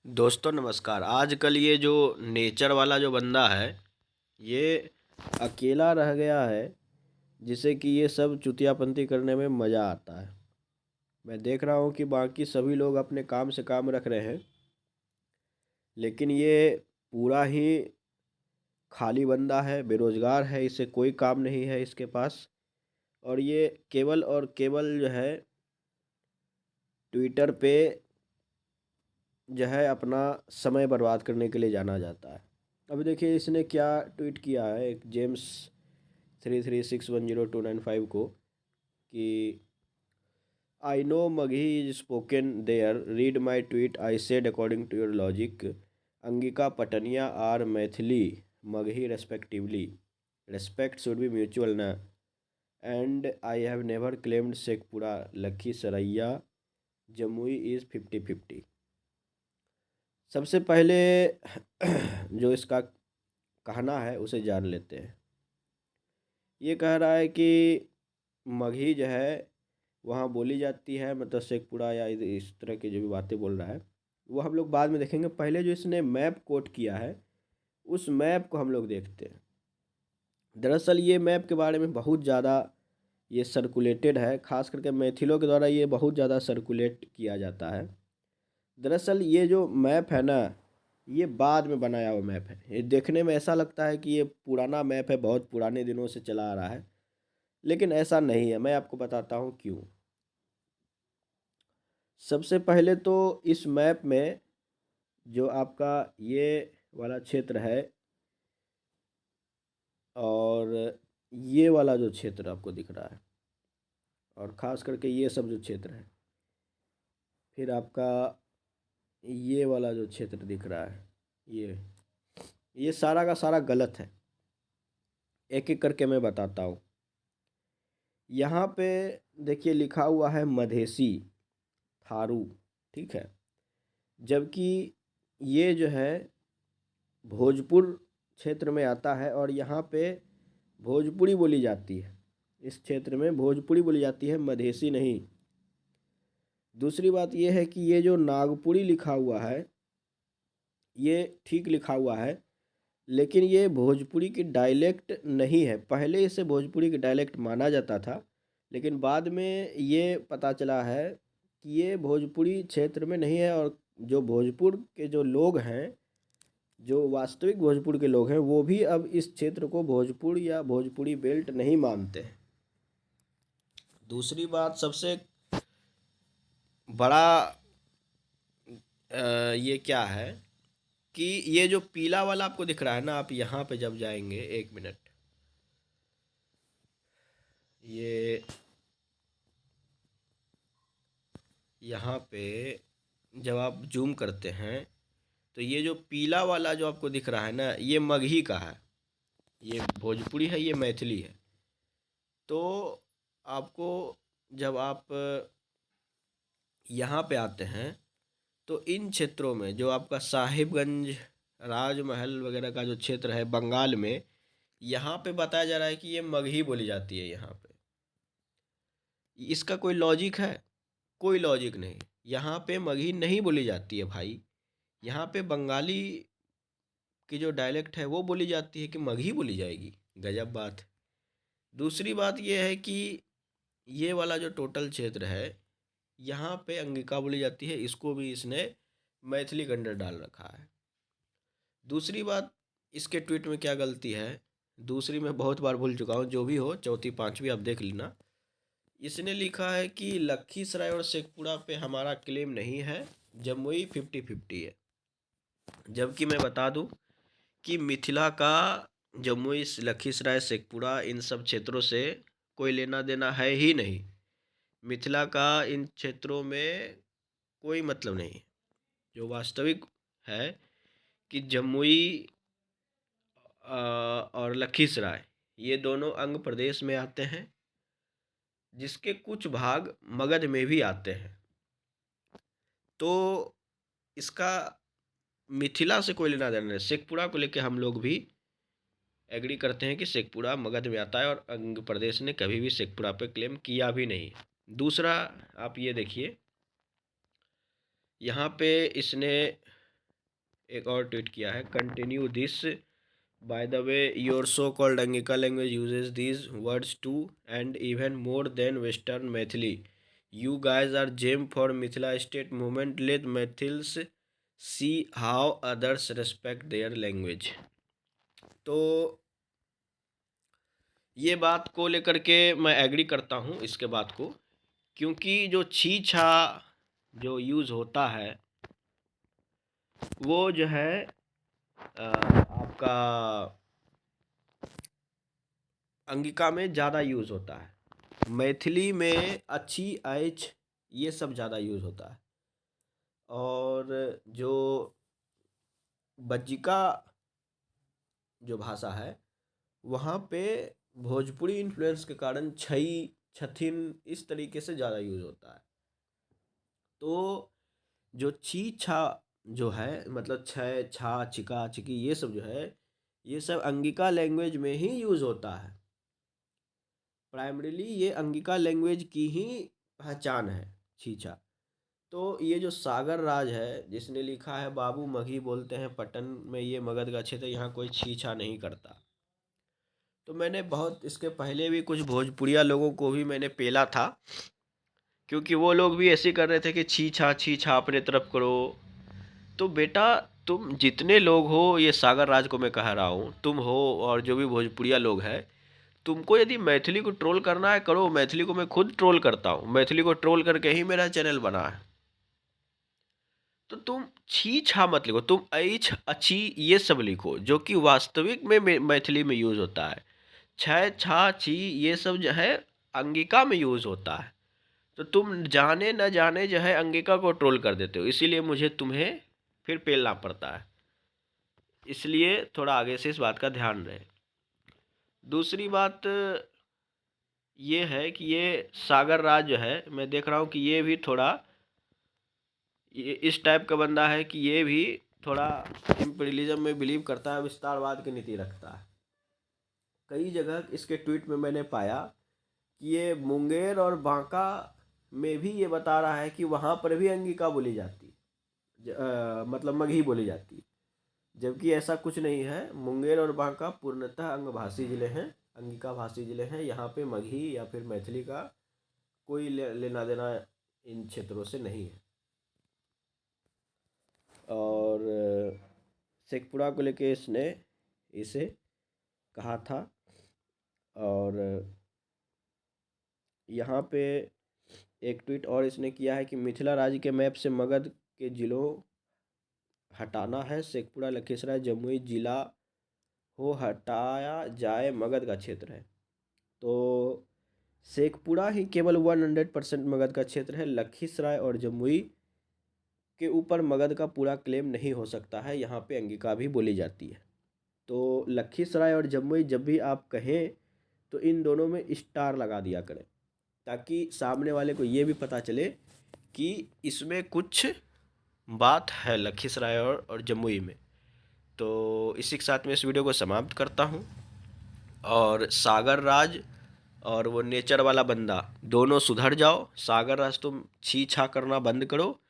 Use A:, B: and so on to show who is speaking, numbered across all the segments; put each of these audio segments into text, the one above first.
A: दोस्तों नमस्कार। आजकल ये जो नेचर वाला जो बंदा है, ये अकेला रह गया है, जिसे कि ये सब चुतियापंती करने में मज़ा आता है। मैं देख रहा हूँ कि बाकी सभी लोग अपने काम से काम रख रहे हैं, लेकिन ये पूरा ही खाली बंदा है, बेरोज़गार है, इसे कोई काम नहीं है इसके पास। और ये केवल और केवल जो है ट्विटर पे जो है अपना समय बर्बाद करने के लिए जाना जाता है। अभी देखिए इसने क्या ट्वीट किया है, एक जेम्स 33610295 को, कि I know Magahi is spoken there, read my tweet, I said according to your logic, Angika Patniya are Maithili Magahi respectively, respect should be mutual ना, and I have never claimed Sheikhpura Lakhisarai, Jamui is 50-50। सबसे पहले जो इसका कहना है उसे जान लेते हैं। ये कह रहा है कि मगही जो है वहाँ बोली जाती है, मतलब शेखपुरा या इस तरह की जो भी बातें बोल रहा है वो हम लोग बाद में देखेंगे। पहले जो इसने मैप कोट किया है उस मैप को हम लोग देखते हैं। दरअसल ये मैप के बारे में बहुत ज़्यादा ये सर्कुलेटेड है, खास करके मैथिलों के द्वारा ये बहुत ज़्यादा सर्कुलेट किया जाता है। दरअसल ये जो मैप है ना, ये बाद में बनाया हुआ मैप है। ये देखने में ऐसा लगता है कि ये पुराना मैप है, बहुत पुराने दिनों से चला आ रहा है, लेकिन ऐसा नहीं है। मैं आपको बताता हूँ क्यों। सबसे पहले तो इस मैप में जो आपका ये वाला क्षेत्र है और ये वाला जो क्षेत्र आपको दिख रहा है, और ख़ास करके ये सब जो क्षेत्र है, फिर आपका ये वाला जो क्षेत्र दिख रहा है, ये सारा का सारा गलत है। एक एक करके मैं बताता हूँ। यहाँ पे देखिए लिखा हुआ है मधेसी थारू, ठीक है, जबकि ये जो है भोजपुर क्षेत्र में आता है और यहाँ पे भोजपुरी बोली जाती है। इस क्षेत्र में भोजपुरी बोली जाती है, मधेसी नहीं। दूसरी बात ये है कि ये जो नागपुरी लिखा हुआ है ये ठीक लिखा हुआ है, लेकिन ये भोजपुरी की डायलेक्ट नहीं है। पहले इसे भोजपुरी की डायलेक्ट माना जाता था, लेकिन बाद में ये पता चला है कि ये भोजपुरी क्षेत्र में नहीं है। और जो भोजपुर के जो लोग हैं, जो वास्तविक भोजपुर के लोग हैं, वो भी अब इस क्षेत्र को भोजपुर या भोजपुरी बेल्ट नहीं मानते हैं। दूसरी बात सबसे बड़ा ये क्या है कि ये जो पीला वाला आपको दिख रहा है ना, आप यहाँ पे जब जाएंगे, एक मिनट, ये यहाँ पे जब आप जूम करते हैं तो ये जो पीला वाला जो आपको दिख रहा है ना, ये मगही का है, ये भोजपुरी है, ये मैथिली है। तो आपको जब आप यहाँ पे आते हैं तो इन क्षेत्रों में जो आपका साहिबगंज, राजमहल वगैरह का जो क्षेत्र है बंगाल में, यहाँ पे बताया जा रहा है कि ये मगही बोली जाती है। यहाँ पे इसका कोई लॉजिक है? कोई लॉजिक नहीं। यहाँ पे मगही नहीं बोली जाती है भाई, यहाँ पे बंगाली की जो डायलेक्ट है वो बोली जाती है, कि मगही बोली जाएगी। गजब बात है। दूसरी बात ये है कि ये वाला जो टोटल क्षेत्र है, यहाँ पे अंगिका बोली जाती है, इसको भी इसने मैथिली के अंडर डाल रखा है। दूसरी बात, इसके ट्वीट में क्या गलती है, दूसरी मैं बहुत बार भूल चुका हूँ, जो भी हो, चौथी पांचवी आप देख लेना। इसने लिखा है कि लखीसराय और शेखपुरा पे हमारा क्लेम नहीं है, जमुई 50-50 है। जबकि मैं बता दूं कि मिथिला का जमुई, लखीसराय, शेखपुरा, इन सब क्षेत्रों से कोई लेना देना है ही नहीं। मिथिला का इन क्षेत्रों में कोई मतलब नहीं। जो वास्तविक है कि जमुई और लखीसराय, ये दोनों अंग प्रदेश में आते हैं, जिसके कुछ भाग मगध में भी आते हैं। तो इसका मिथिला से कोई लेना देना नहीं। शेखपुरा को लेकर हम लोग भी एग्री करते हैं कि शेखपुरा मगध में आता है, और अंग प्रदेश ने कभी भी शेखपुरा पे क्लेम किया भी नहीं। दूसरा, आप ये देखिए, यहाँ पे इसने एक और ट्वीट किया है, continue this, by the way your so called Angika language uses these words too and even more than western Maithili, you guys are gem for Mithila state movement, let Maithils see how others respect their language. तो ये बात को लेकर के मैं agree करता हूँ इसके बात को, क्योंकि जो छी छा जो यूज़ होता है वो जो है आपका अंगिका में ज़्यादा यूज़ होता है, मैथिली में अच्छी ऐच ये सब ज़्यादा यूज़ होता है। और जो बज्जिका जो भाषा है वहाँ पे भोजपुरी इन्फ्लुएंस के कारण छई छथिन इस तरीके से ज़्यादा यूज़ होता है। तो जो छी छा जो है मतलब छय छा चिका चिकी ये सब जो है ये सब अंगिका लैंग्वेज में ही यूज़ होता है। प्राइमरीली ये अंगिका लैंग्वेज की ही पहचान है छीछा। तो ये जो सागर राज है जिसने लिखा है बाबू मघी बोलते हैं पटन में ये मगध का क्षेत्र, यहाँ कोई छीछा नहीं करता। तो मैंने बहुत इसके पहले भी कुछ भोजपुरिया लोगों को भी मैंने पेला था, क्योंकि वो लोग भी ऐसे कर रहे थे कि छी छा अपने तरफ करो। तो बेटा तुम जितने लोग हो, ये सागर राज को मैं कह रहा हूँ, तुम हो और जो भी भोजपुरिया लोग हैं, तुमको यदि मैथिली को ट्रोल करना है करो। मैथिली को मैं खुद ट्रोल करता हूँ, मैथिली को ट्रोल करके ही मेरा चैनल बना है। तो तुम छी छा मत लिखो, तुम ऐछ अच्छी ये सब लिखो जो कि वास्तविक में मैथिली में यूज़ होता है। छ छा छी ये सब जो है अंगिका में यूज़ होता है। तो तुम जाने न जाने जो है अंगिका को ट्रोल कर देते हो, इसीलिए मुझे तुम्हें फिर पेलना पड़ता है। इसलिए थोड़ा आगे से इस बात का ध्यान रहे। दूसरी बात ये है कि ये सागर राज जो है मैं देख रहा हूँ कि ये भी थोड़ा ये इस टाइप का बंदा है कि ये भी थोड़ा इम्पीरियलिज्म में बिलीव करता है, विस्तारवाद की नीति रखता है। कई जगह इसके ट्वीट में मैंने पाया कि ये मुंगेर और बांका में भी ये बता रहा है कि वहाँ पर भी अंगिका बोली जाती मतलब मगही बोली जाती, जबकि ऐसा कुछ नहीं है। मुंगेर और बांका पूर्णतः अंगभाषी ज़िले हैं, अंगिका भाषी ज़िले हैं। यहाँ पे मगही या फिर मैथिली का कोई लेना देना इन क्षेत्रों से नहीं है। और शेखपुरा को लेके इसने इसे कहा था। और यहाँ पे एक ट्वीट और इसने किया है कि मिथिला राज्य के मैप से मगध के जिलों हटाना है, शेखपुरा लखीसराय जमुई जिला हो हटाया जाए, मगध का क्षेत्र है। तो शेखपुरा ही केवल 100% मगध का क्षेत्र है, लखीसराय और जमुई के ऊपर मगध का पूरा क्लेम नहीं हो सकता है, यहाँ पे अंगिका भी बोली जाती है। तो लखीसराय और जमुई जब भी आप कहें तो इन दोनों में स्टार लगा दिया करें, ताकि सामने वाले को ये भी पता चले कि इसमें कुछ बात है लखीसराय और जमुई में। तो इसी के साथ में इस वीडियो को समाप्त करता हूँ। और सागर राज और वो नेचर वाला बंदा दोनों सुधर जाओ। सागर राज तुम छी छा करना बंद करो,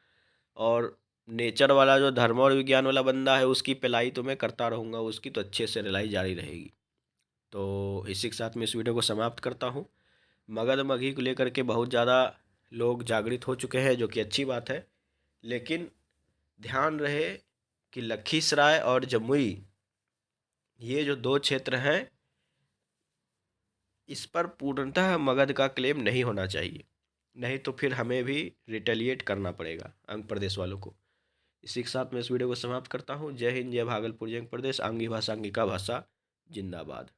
A: और नेचर वाला जो धर्म और विज्ञान वाला बंदा है उसकी पिलाई तो मैं करता रहूँगा, उसकी तो अच्छे से रिलाई जारी रहेगी। तो इसी के साथ में इस वीडियो को समाप्त करता हूँ। मगध मगही को लेकर के बहुत ज़्यादा लोग जागृत हो चुके हैं, जो कि अच्छी बात है, लेकिन ध्यान रहे कि लखीसराय और जमुई ये जो दो क्षेत्र हैं इस पर पूर्णतः मगध का क्लेम नहीं होना चाहिए, नहीं तो फिर हमें भी रिटेलिएट करना पड़ेगा अंग प्रदेश वालों को। इसी के साथ मैं इस वीडियो को समाप्त करता हूँ। जय हिंद, जय भागलपुर, जय प्रदेश। आंगी भाषा अंगिका भाषा जिंदाबाद।